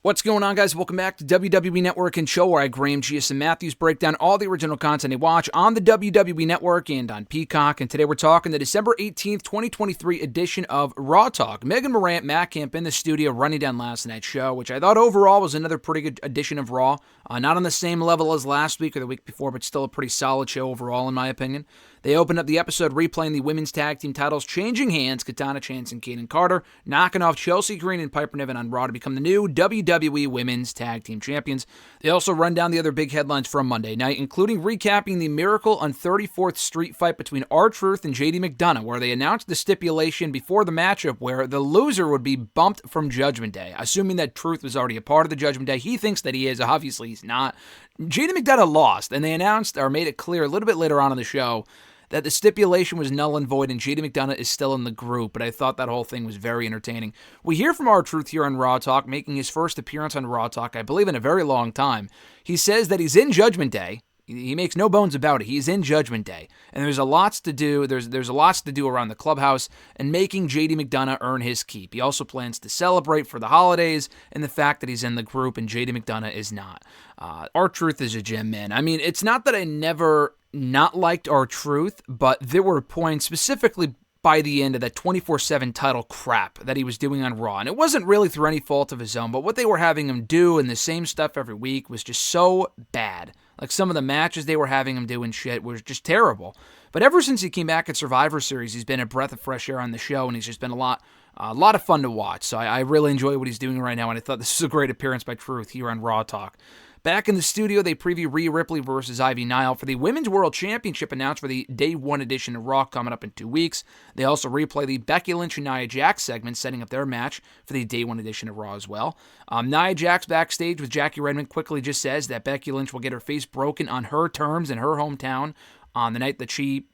What's going on, guys? Welcome back to WWE Network and Show, where I, Graham, G.S. and Matthews, break down all the original content you watch on the WWE Network and on Peacock. And today we're talking the December 18th, 2023 edition of Raw Talk. Megan Morant, Matt Camp in the studio running down last night's show, which I thought overall was another pretty good edition of Raw. Not on the same level as last week or the week before, but still a pretty solid show overall, in my opinion. They opened up the episode replaying the women's tag team titles changing hands, Katana Chance and Kaden Carter, knocking off Chelsea Green and Piper Niven on Raw to become the new WWE Women's Tag Team Champions. They also run down the other big headlines from Monday night, including recapping the Miracle on 34th Street fight between R-Truth and JD McDonough, where they announced the stipulation before the matchup where the loser would be bumped from Judgment Day. Assuming that Truth was already a part of the Judgment Day, he thinks that he is. Obviously, he's not. JD McDonough lost, and they announced, or made it clear a little bit later on in the show, that the stipulation was null and void and JD McDonough is still in the group, but I thought that whole thing was very entertaining. We hear from R-Truth here on Raw Talk, making his first appearance on Raw Talk, I believe, in a very long time. He says that he's in Judgment Day. He makes no bones about it. He's in Judgment Day, and there's a lots to do. There's a lots to do around the clubhouse and making JD McDonough earn his keep. He also plans to celebrate for the holidays and the fact that he's in the group and JD McDonough is not. R-Truth is a gem, man. I mean, it's not that I never not liked R-Truth, but there were points specifically by the end of that 24/7 title crap that he was doing on Raw. And it wasn't really through any fault of his own, but what they were having him do and the same stuff every week was just so bad. Like some of the matches they were having him do and shit was just terrible. But ever since he came back at Survivor Series, he's been a breath of fresh air on the show, and he's just been a lot of fun to watch. So I really enjoy what he's doing right now, and I thought this was a great appearance by Truth here on Raw Talk. Back in the studio, they preview Rhea Ripley versus Ivy Nile for the Women's World Championship announced for the Day 1 edition of Raw coming up in 2 weeks. They also replay the Becky Lynch and Nia Jax segment, setting up their match for the Day 1 edition of Raw as well. Nia Jax backstage with Jackie Redmond quickly just says that Becky Lynch will get her face broken on her terms in her hometown on the night that she,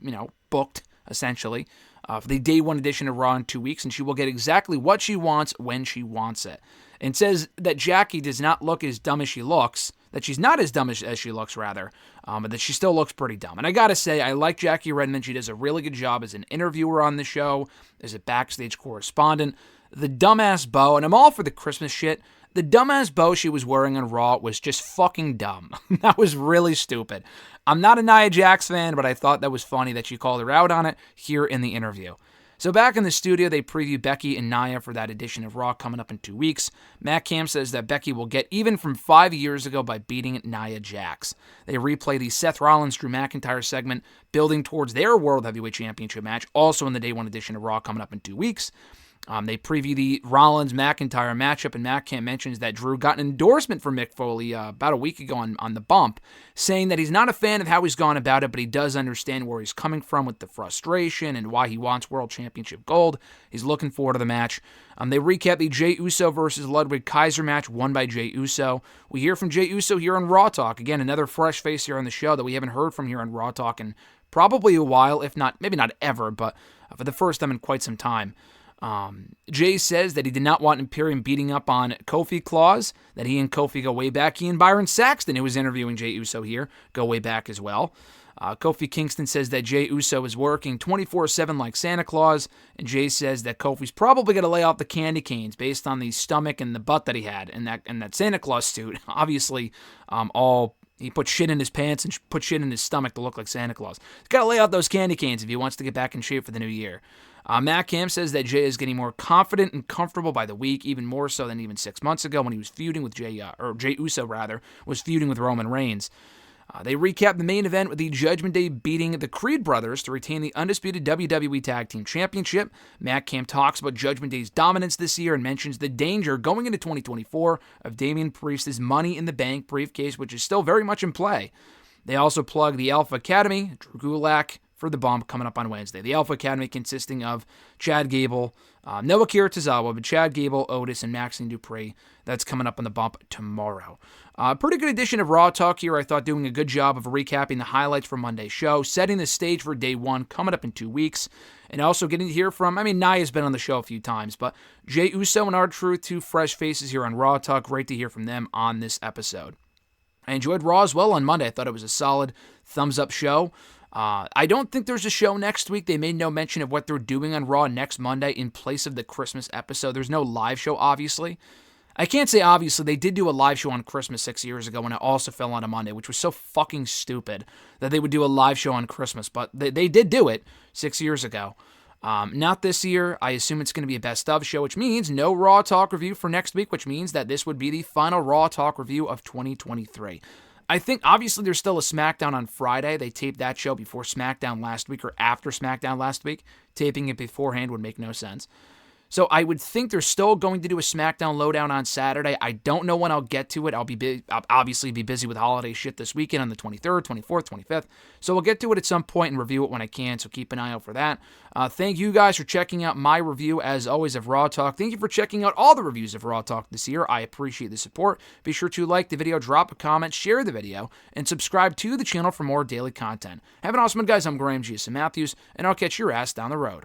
booked, essentially, for the Day 1 edition of Raw in 2 weeks, and she will get exactly what she wants when she wants it. And says that Jackie does not look as dumb as she looks, that she's not as dumb as she looks, rather, but that she still looks pretty dumb. And I gotta say, I like Jackie Redmond. She does a really good job as an interviewer on the show, as a backstage correspondent. The dumbass bow, and I'm all for the Christmas shit, the dumbass bow she was wearing on Raw was just fucking dumb. That was really stupid. I'm not a Nia Jax fan, but I thought that was funny that she called her out on it here in the interview. So back in the studio, they preview Becky and Nia for that edition of Raw coming up in 2 weeks. Matt Camp says that Becky will get even from 5 years ago by beating Nia Jax. They replay the Seth Rollins-Drew McIntyre segment, building towards their World Heavyweight Championship match, also in the Day 1 edition of Raw coming up in 2 weeks. They preview the Rollins-McIntyre matchup, and Matt Camp mentions that Drew got an endorsement from Mick Foley about a week ago on The Bump, saying that he's not a fan of how he's gone about it, but he does understand where he's coming from with the frustration and why he wants World Championship gold. He's looking forward to the match. They recap the Jey Uso versus Ludwig Kaiser match won by Jey Uso. We hear from Jey Uso here on Raw Talk. Again, another fresh face here on the show that we haven't heard from here on Raw Talk in probably a while, if not, maybe not ever, but for the first time in quite some time. Jay says that he did not want Imperium beating up on Kofi Claus, that he and Kofi go way back. He and Byron Saxton, who was interviewing Jey Uso here, go way back as well. Kofi Kingston says that Jey Uso is working 24/7 like Santa Claus, and Jay says that Kofi's probably going to lay off the candy canes based on the stomach and the butt that he had in that Santa Claus suit. Obviously, he put shit in his pants and put shit in his stomach to look like Santa Claus. He's got to lay out those candy canes if he wants to get back in shape for the new year. Matt Camp says that Jay is getting more confident and comfortable by the week, even more so than even 6 months ago when he was feuding with Jey Uso was feuding with Roman Reigns. They recap the main event with the Judgment Day beating the Creed brothers to retain the undisputed WWE Tag Team Championship. Matt Camp talks about Judgment Day's dominance this year and mentions the danger going into 2024 of Damian Priest's Money in the Bank briefcase, which is still very much in play. They also plug the Alpha Academy, Drew Gulak, for the bump coming up on Wednesday. The Alpha Academy consisting of Chad Gable, no Akira Tozawa, but Chad Gable, Otis, and Maxine Dupree. That's coming up on the bump tomorrow. Pretty good edition of Raw Talk here. I thought doing a good job of recapping the highlights from Monday's show, setting the stage for Day 1 coming up in 2 weeks, and also getting to hear from, Nia's been on the show a few times, but Jey Uso and R-Truth, two fresh faces here on Raw Talk. Great to hear from them on this episode. I enjoyed Raw as well on Monday. I thought it was a solid thumbs-up show. I don't think there's a show next week. They made no mention of what they're doing on Raw next Monday in place of the Christmas episode. There's no live show, obviously. I can't say obviously they did do a live show on Christmas 6 years ago when it also fell on a Monday, which was so fucking stupid that they would do a live show on Christmas, but they did do it 6 years ago. Not this year. I assume it's going to be a best of show, which means no Raw Talk review for next week, which means that this would be the final Raw Talk review of 2023. I think, obviously, there's still a SmackDown on Friday. They taped that show before SmackDown last week or after SmackDown last week. Taping it beforehand would make no sense. So I would think they're still going to do a SmackDown lowdown on Saturday. I don't know when I'll get to it. I'll obviously be busy with holiday shit this weekend on the 23rd, 24th, 25th. So we'll get to it at some point and review it when I can, so keep an eye out for that. Thank you guys for checking out my review, as always, of Raw Talk. Thank you for checking out all the reviews of Raw Talk this year. I appreciate the support. Be sure to like the video, drop a comment, share the video, and subscribe to the channel for more daily content. Have an awesome one, guys. I'm Graham G.S. Matthews, and I'll catch your ass down the road.